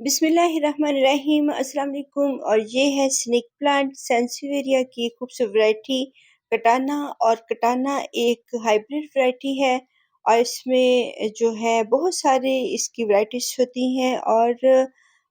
बिस्मिल्लाहिर्रहमानिर्रहीम अस्सलाम वालेकुम। और ये है स्नेक प्लांट सेंसिवेरिया की खूबसूरत वैरायटी कटाना। और कटाना एक हाइब्रिड वैरायटी है और इसमें जो है बहुत सारे इसकी वैराइटीज होती हैं और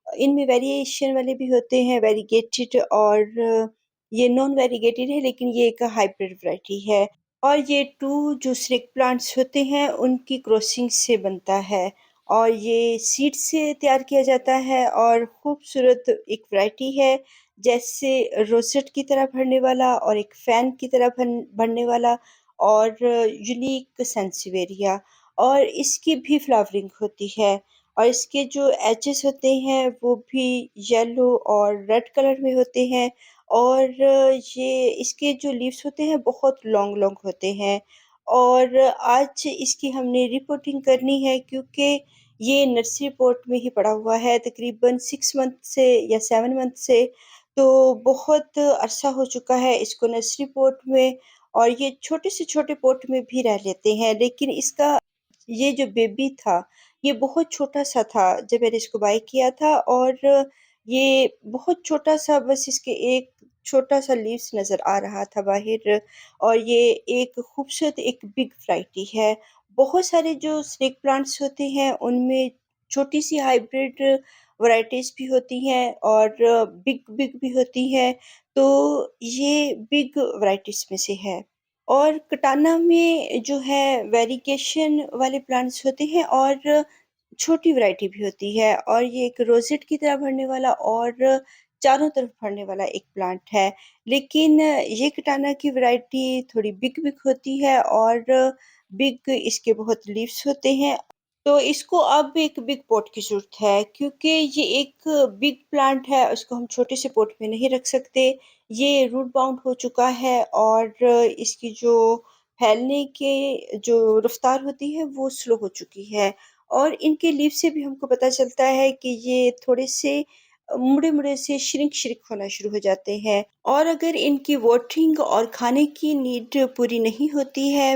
इनमें वेरिएशन वाले भी होते हैं, वेरीगेटेड और ये नॉन वेरीगेटेड है, लेकिन ये एक हाइब्रिड वैरायटी है। और ये टू जो स्नेक प्लांट्स होते हैं उनकी क्रॉसिंग से बनता है और ये सीड से तैयार किया जाता है और खूबसूरत एक वैरायटी है, जैसे रोसेट की तरह भरने वाला और एक फैन की तरह भरने वाला और यूनिक सेंसिवेरिया। और इसकी भी फ्लावरिंग होती है और इसके जो एजेस होते हैं वो भी येलो और रेड कलर में होते हैं। और ये इसके जो लीव्स होते हैं बहुत लॉन्ग लॉन्ग होते हैं। और आज इसकी हमने रिपोर्टिंग करनी है क्योंकि ये नर्सरी पॉट में ही पड़ा हुआ है तकरीबन 6 मंथ से या 7 मंथ से। तो बहुत अरसा हो चुका है इसको नर्सरी पॉट में और ये छोटे से छोटे पॉट में भी रह लेते हैं, लेकिन इसका ये जो बेबी था ये बहुत छोटा सा था जब मैंने इसको बाय किया था। और ये बहुत छोटा सा, बस इसके एक छोटा सा लीव्स नजर आ रहा था बाहर। और ये एक खूबसूरत एक बिग वैरायटी है। बहुत सारे जो स्नेक प्लांट्स होते हैं उनमें छोटी सी हाइब्रिड वैरायटीज भी होती हैं और बिग बिग भी होती हैं। तो ये बिग वैरायटीज में से है। और कटाना में जो है वेरिगेशन वाले प्लांट्स होते हैं और छोटी वैरायटी भी होती है और ये एक रोजेट की तरह भरने वाला और चारों तरफ भरने वाला एक प्लांट है। लेकिन ये कटाना की वैरायटी थोड़ी बिग बिग होती है और बिग इसके बहुत लीव्स होते हैं। तो इसको अब एक बिग पॉट की ज़रूरत है क्योंकि ये एक बिग प्लांट है, उसको हम छोटे से पॉट में नहीं रख सकते। ये रूट बाउंड हो चुका है और इसकी जो फैलने के जो रफ्तार होती है वो स्लो हो चुकी है। और इनके लीफ से भी हमको पता चलता है कि ये थोड़े से मुड़े मुड़े से श्रिंक श्रिंक होना शुरू हो जाते हैं। और अगर इनकी वाटरिंग और खाने की नीड पूरी नहीं होती है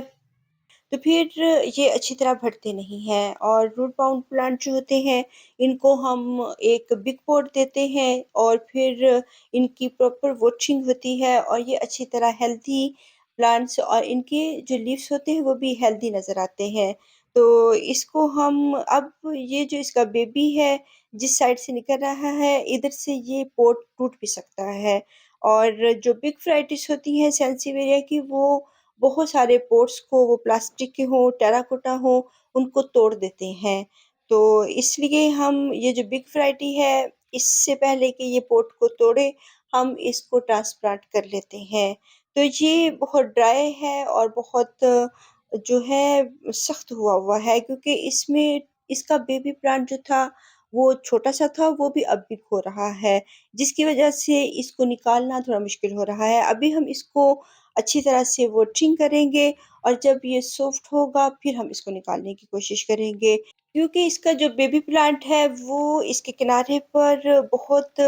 तो फिर ये अच्छी तरह बढ़ते नहीं हैं। और रूट बाउंड प्लांट जो होते हैं इनको हम एक बिग पॉट देते हैं और फिर इनकी प्रॉपर वॉचिंग होती है और ये अच्छी तरह हेल्दी प्लांट्स और इनके जो लीव्स होते हैं वो भी हेल्दी नज़र आते हैं। तो इसको हम अब ये जो इसका बेबी है जिस साइड से निकल रहा है इधर से ये पॉट टूट भी सकता है। और जो बिग वैराइटीज होती हैं सेंसिवेरिया की वो बहुत सारे पोट्स को, वो प्लास्टिक के हों, टेराकोटा हों, उनको तोड़ देते हैं। तो इसलिए हम ये जो बिग वैरायटी है, इससे पहले कि ये पोट को तोड़े, हम इसको ट्रांसप्लांट कर लेते हैं। तो ये बहुत ड्राई है और बहुत जो है सख्त हुआ हुआ है क्योंकि इसमें इसका बेबी प्लांट जो था वो छोटा-सा था, वो भी अब बिग हो रहा है, जिसकी वजह से इसको निकालना थोड़ा मुश्किल हो रहा है। अभी हम इसको अच्छी तरह से वॉशिंग करेंगे और जब ये सॉफ्ट होगा फिर हम इसको निकालने की कोशिश करेंगे क्योंकि इसका जो बेबी प्लांट है वो इसके किनारे पर बहुत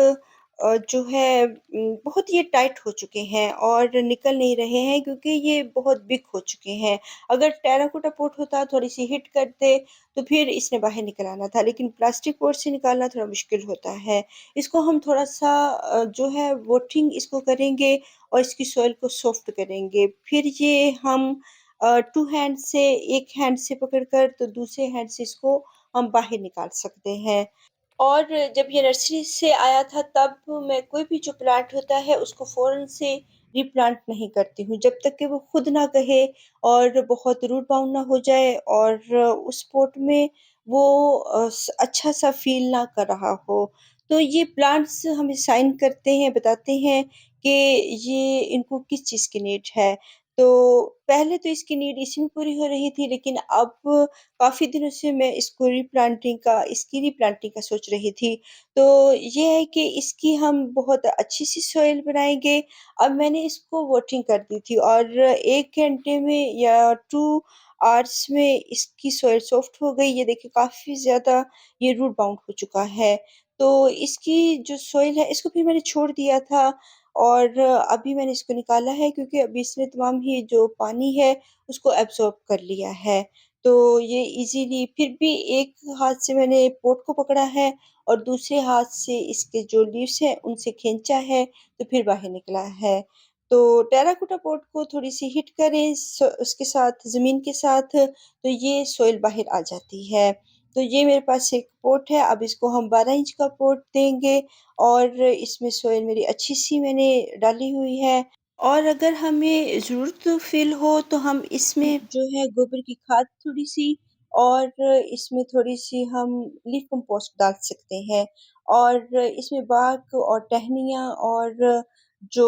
जो है बहुत ये टाइट हो चुके हैं और निकल नहीं रहे हैं क्योंकि ये बहुत बिग हो चुके हैं। अगर टेराकोटा पॉट होता थोड़ी सी हिट करते तो फिर इसने बाहर निकल आना था, लेकिन प्लास्टिक पॉट से निकालना थोड़ा मुश्किल होता है। इसको हम थोड़ा सा जो है वॉटिंग इसको करेंगे और इसकी सॉइल को सॉफ्ट करेंगे। फिर ये हम टू हैंड से, एक हैंड से पकड़कर तो दूसरे हैंड से इसको हम बाहर निकाल सकते हैं। और जब ये नर्सरी से आया था तब मैं कोई भी जो प्लांट होता है उसको फ़ौरन से रीप्लांट नहीं करती हूँ जब तक कि वो खुद ना कहे और बहुत रूट बाउंड ना हो जाए और उस पॉट में वो अच्छा सा फील ना कर रहा हो। तो ये प्लांट्स हमें साइन करते हैं, बताते हैं कि ये इनको किस चीज़ की नीड है। तो पहले तो इसकी नीड इसी में पूरी हो रही थी, लेकिन अब काफ़ी दिनों से मैं इसकी रीप्लांटिंग का सोच रही थी। तो ये है कि इसकी हम बहुत अच्छी-सी सॉइल बनाएँगे। अब मैंने इसको वॉटिंग कर दी थी और 1 घंटे में या 2 आवर्स में इसकी सॉइल सॉफ्ट हो गई। ये देखिए काफ़ी ज़्यादा ये रूट बाउंड हो चुका है। तो इसकी जो सॉइल है इसको फिर मैंने छोड़ दिया था और अभी मैंने इसको निकाला है क्योंकि अभी इसने तमाम ही जो पानी है उसको एब्ज़ॉर्ब कर लिया है। तो ये इज़िली फिर भी एक हाथ से मैंने पॉट को पकड़ा है और दूसरे हाथ से इसके जो लीव्स हैं उनसे खींचा है तो फिर बाहर निकला है। तो टेराकोटा पॉट को थोड़ी-सी हिट करें उसके साथ ज़मीन के साथ तो ये सॉइल बाहर आ जाती है। तो ये मेरे पास एक पॉट है, अब इसको हम 12 इंच का पॉट देंगे और इसमें सॉइल मेरी अच्छी-सी मैंने डाली हुई है। और अगर हमें ज़रूरत फ़ील हो तो हम इसमें जो है गोबर की खाद थोड़ी-सी और इसमें थोड़ी-सी हम लीफ कंपोस्ट डाल सकते हैं और इसमें bark और टहनियाँ और जो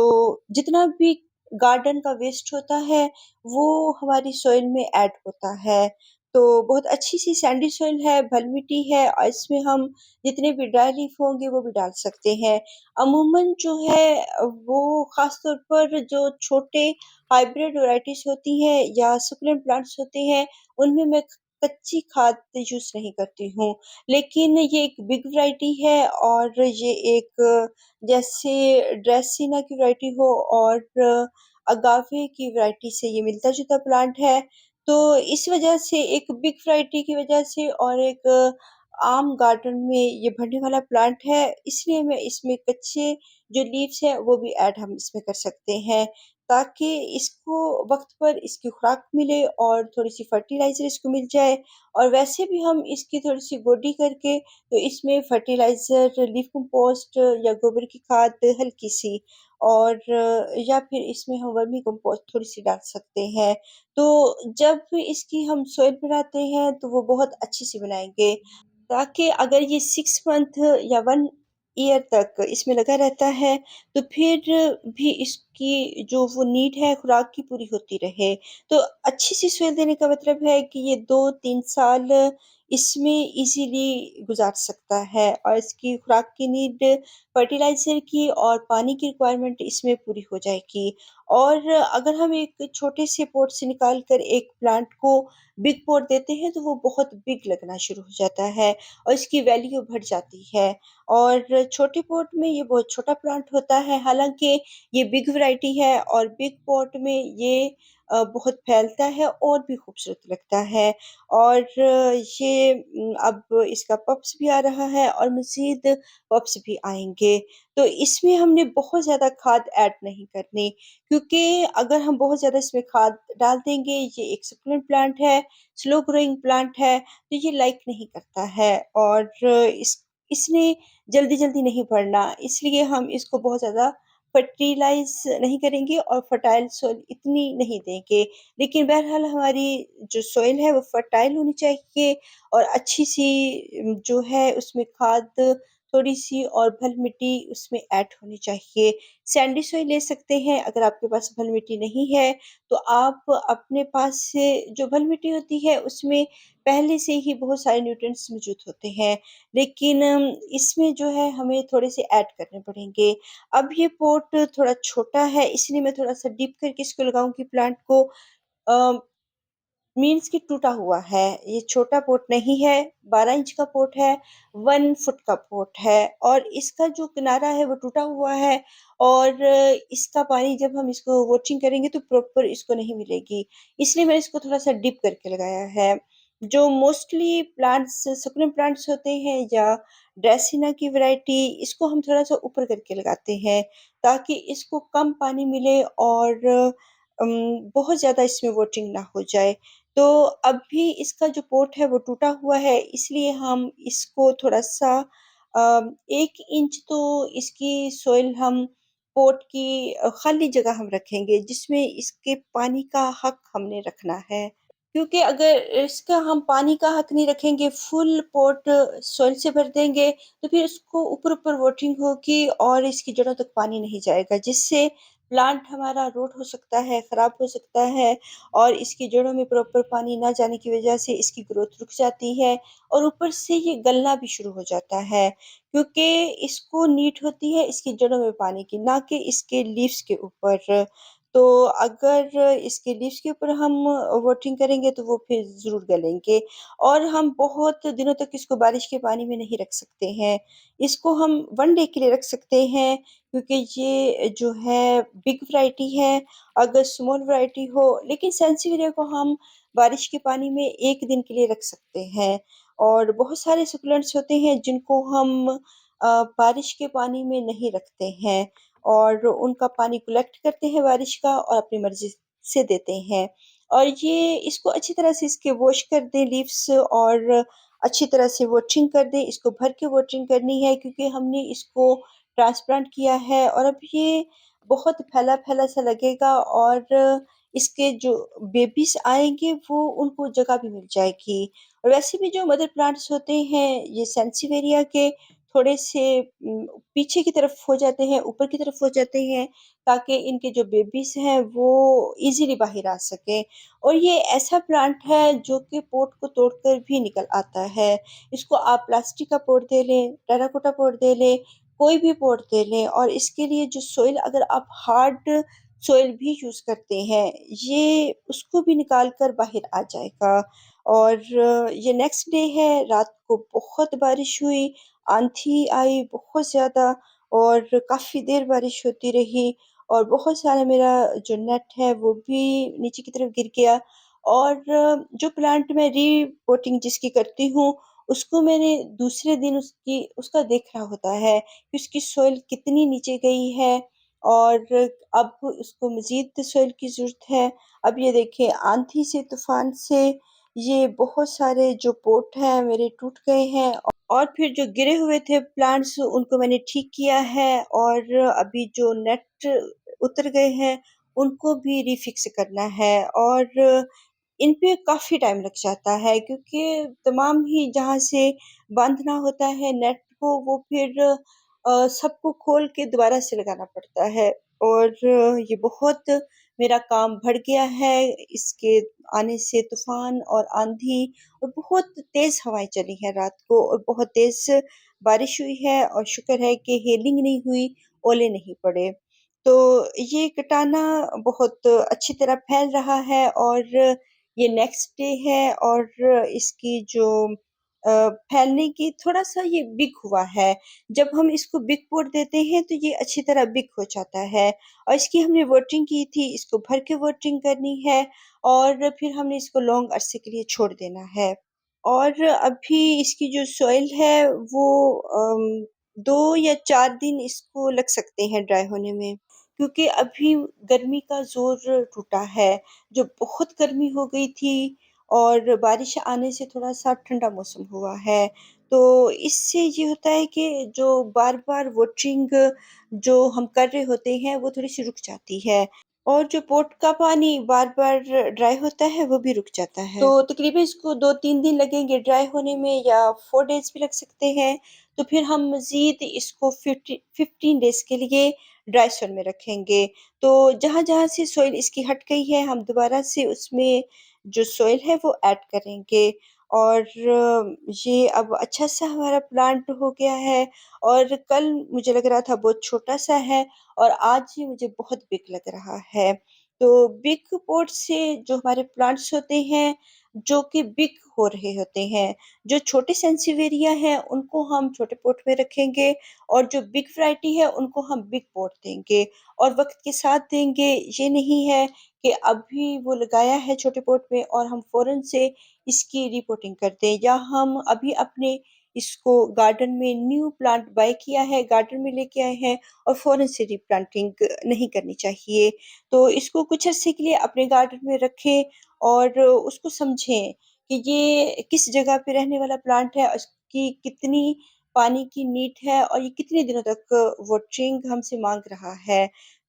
जितना भी गार्डन का वेस्ट होता है, वो हमारी सॉइल में ऐड होता है। तो बहुत अच्छी-सी सैंडी सॉइल है, बलुई मिट्टी है और इसमें हम जितने भी ड्राई लीफ होंगे वो भी डाल सकते हैं। अमूमन जो है वो ख़ास तौर पर जो छोटे हाइब्रिड वैराइटीज़ होती हैं या सुकुलेंट प्लांट्स होते हैं, उनमें मैं कच्ची खाद यूज़ नहीं करती हूँ। लेकिन ये एक बिग वैराइटी है और ये एक जैसे ड्रेसिना की वैराइटी हो और अगावे की वैराइटी से ये मिलता-जुलता प्लांट है। तो इस वजह से एक बिग वैराइटी की वजह से और एक आम गार्डन में ये बढ़ने वाला प्लांट है, इसलिए मैं इसमें कच्चे जो लीव्स हैं वो भी ऐड हम इसमें कर सकते हैं, ताकि इसको वक़्त पर इसकी खुराक मिले और थोड़ी-सी फर्टिलाइज़र इसको मिल जाए और वैसे भी हम इसकी थोड़ी-सी गोडी करके तो इसमें फर्टिलाइज़र, लीफ कंपोस्ट या गोबर की खाद हल्की-सी और या फिर इसमें हम वर्मी कंपोस्ट थोड़ी-सी डाल सकते हैं। तो जब इसकी हम सॉइल बनाते हैं तो वो बहुत अच्छी-सी बनाएँगे। ताकि अगर ये 6 मंथ या 1 ईयर तक इसमें लगा रहता है, तो फिर भी इसकी जो वो नीड है खुराक की पूरी होती रहे। तो अच्छी-सी सॉइल देने का मतलब है कि ये 2-3 साल इसमें ईज़िली गुज़ार सकता है और इसकी खुराक की नीड फर्टिलाइज़र की और पानी की रिक्वायरमेंट इसमें पूरी हो जाएगी। और अगर हम एक छोटे से पॉट से निकाल कर एक प्लांट को बिग पॉट देते हैं तो वो बहुत बिग लगना शुरू हो जाता है और इसकी वैल्यू बढ़ जाती है और छोटे पॉट में ये बहुत छोटा प्लांट होता है, हालाँकि ये बिग वैराइटी है और बिग पॉट में ये बहुत फैलता है और भी खूबसूरत लगता है और ये अब इसका पप्स भी आ रहा है और मज़ीद पप्स भी आएँगे। तो इसमें हमने बहुत ज़्यादा खाद ऐड नहीं करनी क्योंकि अगर हम बहुत ज़्यादा इसमें खाद डाल देंगे, ये एक सक्यूलेंट प्लांट है, स्लो ग्रोइंग प्लांट है, तो ये लाइक नहीं करता है और इसने जल्दी-जल्दी नहीं बढ़ना, इसलिए हम इसको बहुत ज़्यादा फर्टिलाइज़ नहीं करेंगे और फर्टाइल सॉइल इतनी नहीं देंगे। लेकिन बहरहाल हमारी जो सॉइल है वो फर्टाइल होनी चाहिए और अच्छी-सी जो है उसमें खाद थोड़ी-सी और बल मिट्टी उसमें ऐड होनी चाहिए। सैंडी सॉइल ले सकते हैं, अगर आपके पास बल मिट्टी नहीं है, तो आप अपने पास से जो बल मिट्टी होती है उसमें पहले से ही बहुत सारे न्यूट्रिएंट्स मौजूद होते हैं, लेकिन इसमें जो है हमें थोड़े से ऐड करने पड़ेंगे। अब ये पॉट थोड़ा छोटा है इसलिए मैं थोड़ा-सा डीप करके इसको लगाऊँगी प्लांट को अ, मीन्स कि टूटा हुआ है। ये छोटा पॉट नहीं है, 12 इंच का पॉट है, 1 फुट का पॉट है और इसका जो किनारा है वो टूटा हुआ है और इसका पानी जब हम इसको वॉचिंग करेंगे तो प्रॉपर इसको नहीं मिलेगी। इसलिए मैंने इसको थोड़ा-सा डीप करके लगाया है। जो मोस्टली प्लांट्स सक्यूलेंट प्लांट्स होते हैं या ड्रेसिना की वैराइटी इसको हम थोड़ा-सा ऊपर करके लगाते हैं, ताकि इसको कम पानी मिले और बहुत ज़्यादा इसमें वॉटिंग ना हो जाए। तो अभी इसका जो पॉट है वो टूटा हुआ है इसलिए हम इसको थोड़ा-सा 1 इंच तो इसकी सॉइल हम पॉट की खाली जगह हम रखेंगे जिसमें इसके पानी का हक हमने रखना है। क्योंकि अगर इसका हम पानी का हक नहीं रखेंगे, फुल पॉट सॉइल से भर देंगे, तो फिर उसको ऊपर-ऊपर वॉटरिंग होगी और इसकी जड़ों तक पानी नहीं जाएगा, जिससे प्लांट हमारा रोट हो सकता है, खराब हो सकता है और इसकी जड़ों में प्रॉपर पानी ना जाने की वजह से इसकी ग्रोथ रुक जाती है और ऊपर से ये गलना भी शुरू हो जाता है, क्योंकि इसको नीड होती है इसकी जड़ों में पानी की, ना कि इसके लीव्स के ऊपर। तो अगर इसके लीव्स के ऊपर हम वॉटरिंग करेंगे तो वो फिर ज़रूर गलेंगे और हम बहुत दिनों तक इसको बारिश के पानी में नहीं रख सकते हैं। इसको हम 1 डे के लिए रख सकते हैं क्योंकि ये जो है बिग वैराइटी है, अगर स्मॉल वैराइटी हो लेकिन सेंसिविरिया को हम बारिश के पानी में 1 दिन के लिए रख सकते हैं और बहुत सारे सकुलेंट्स होते हैं जिनको हम बारिश के पानी में नहीं रखते हैं और उनका पानी कलेक्ट करते हैं बारिश का और अपनी मर्ज़ी से देते हैं। और ये इसको अच्छी तरह से इसके वॉश कर दें लीव्स और अच्छी तरह से वाटरिंग कर दें। इसको भर के वाटरिंग करनी है क्योंकि हमने इसको ट्रांसप्लांट किया है और अब ये बहुत फैला-फैला सा लगेगा और इसके जो बेबीज़ आएँगे वो उनको जगह भी मिल जाएगी। और वैसे भी जो मदर प्लांट्स होते हैं ये सेंसिवेरिया के थोड़े से पीछे की तरफ हो जाते हैं, ऊपर की तरफ हो जाते हैं ताकि इनके जो बेबीज़ हैं वो ईज़िली बाहर आ सकें। और ये ऐसा प्लांट है जो कि पॉट को तोड़कर भी निकल आता है। इसको आप प्लास्टिक का पॉट दे लें, टेराकोटा पॉट दे लें, कोई भी पॉट दे लें और इसके लिए जो सॉइल अगर आप हार्ड सॉइल भी यूज़ करते हैं, ये उसको भी निकाल कर बाहर आ जाएगा। और ये नेक्स्ट डे है, रात को बहुत बारिश हुई, आँधी आई बहुत ज़्यादा और काफ़ी देर बारिश होती रही और बहुत सारा मेरा जो नेट है वो भी नीचे की तरफ गिर गया और जो प्लांट मैं रीपोटिंग जिसकी करती हूँ, उसको मैंने दूसरे दिन उसका देखना होता है कि उसकी सॉइल कितनी नीचे गई है और अब उसको मज़ीद सॉइल की ज़रूरत है। अब ये देखिए आँधी से, तूफ़ान से ये बहुत सारे जो पॉट हैं मेरे टूट गए हैं और फिर जो गिरे हुए थे प्लांट्स उनको मैंने ठीक किया है और अभी जो नेट उतर गए हैं उनको भी रिफ़िक्स करना है और इन पे काफ़ी टाइम लग जाता है क्योंकि तमाम ही जहाँ से बाँधना होता है नेट को वो फिर सबको खोल के दोबारा से लगाना पड़ता है और ये बहुत मेरा काम बढ़ गया है इसके आने से तूफ़ान और आँधी और बहुत तेज़ हवाएँ चली हैं रात को और बहुत तेज़ बारिश हुई है और शुक्र है कि हेलिंग नहीं हुई, ओले नहीं पड़े। तो ये कटाना बहुत अच्छी तरह फैल रहा है और ये नेक्स्ट डे है और इसकी जो फैलने की थोड़ा-सा ये बिग हुआ है। जब हम इसको बिग पोट देते हैं तो ये अच्छी तरह बिग हो जाता है और इसकी हमने वाटरिंग की थी, इसको भर के वाटरिंग करनी है और फिर हमने इसको लॉन्ग अरसे के लिए छोड़ देना है। और अभी इसकी जो सॉइल है वो 2 या 4 दिन इसको लग सकते हैं ड्राई होने में। क्योंकि अभी गर्मी का ज़ोर टूटा है, जो बहुत गर्मी हो गई थी और बारिश आने से थोड़ा-सा ठंडा मौसम हुआ है। तो इससे ये होता है कि जो बार-बार वाटरिंग जो हम कर रहे होते हैं, वो थोड़ी-सी रुक जाती है और जो पोट का पानी बार-बार ड्राई होता है, वो भी रुक जाता है। तो तकरीबन इसको 2-3 दिन लगेंगे ड्राई होने में या 4 डेज़ भी लग सकते हैं। तो फिर हम मज़ीद इसको 15 डेज़ के लिए ड्राई सॉइल में रखेंगे। तो जहाँ-जहाँ से सॉइल इसकी हट गई है, हम दोबारा से उसमें जो सॉइल है वो ऐड करेंगे और ये अब अच्छा-सा हमारा प्लांट हो गया है और कल मुझे लग रहा था बहुत छोटा-सा है और आज ये मुझे बहुत बिग लग रहा है। तो बिग पॉट से जो हमारे प्लांट्स होते हैं, जो कि बिग हो रहे होते हैं, जो छोटे सेंसिवेरिया हैं, उनको हम छोटे पॉट में रखेंगे और जो बिग वैरायटी है उनको हम बिग पॉट देंगे और वक़्त के साथ देंगे। ये नहीं है कि अभी वो लगाया है छोटे पॉट में और हम फ़ौरन से इसकी रिपोर्टिंग कर दें या हम अभी अपने इसको गार्डन में न्यू प्लांट बाय किया है, गार्डन में लेके आए हैं और फ़ौरन से रिप्लांटिंग नहीं करनी चाहिए। तो इसको कुछ अरसे के लिए अपने गार्डन में रखें और उसको समझें कि ये किस जगह पे रहने वाला प्लांट है, उसकी कितनी पानी की नीड है और ये कितने दिनों तक वाटरिंग हमसे माँग रहा है।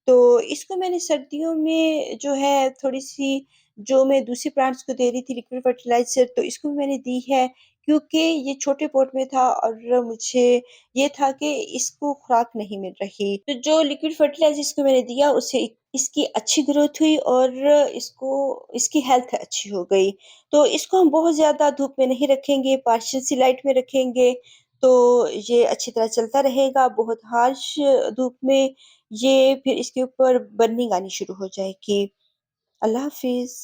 तो इसको मैंने सर्दियों में जो है थोड़ी-सी जो मैं दूसरे प्लांट्स को दे रही थी लिक्विड फर्टिलाइज़र तो इसको भी मैंने दी है क्योंकि ये छोटे पॉट में था और मुझे ये था कि इसको खुराक नहीं मिल रही। तो जो लिक्विड फर्टिलाइज़र इसको मैंने दिया उससे इसकी अच्छी ग्रोथ हुई और इसको इसकी हेल्थ अच्छी हो गई। तो इसको हम बहुत ज़्यादा धूप में नहीं रखेंगे, पार्शियल सी लाइट में रखेंगे, तो ये अच्छी तरह चलता रहेगा। बहुत हार्श धूप में ये फिर इसके ऊपर बर्निंग आनी शुरू हो जाएगी। अल्लाह हाफ़िज़।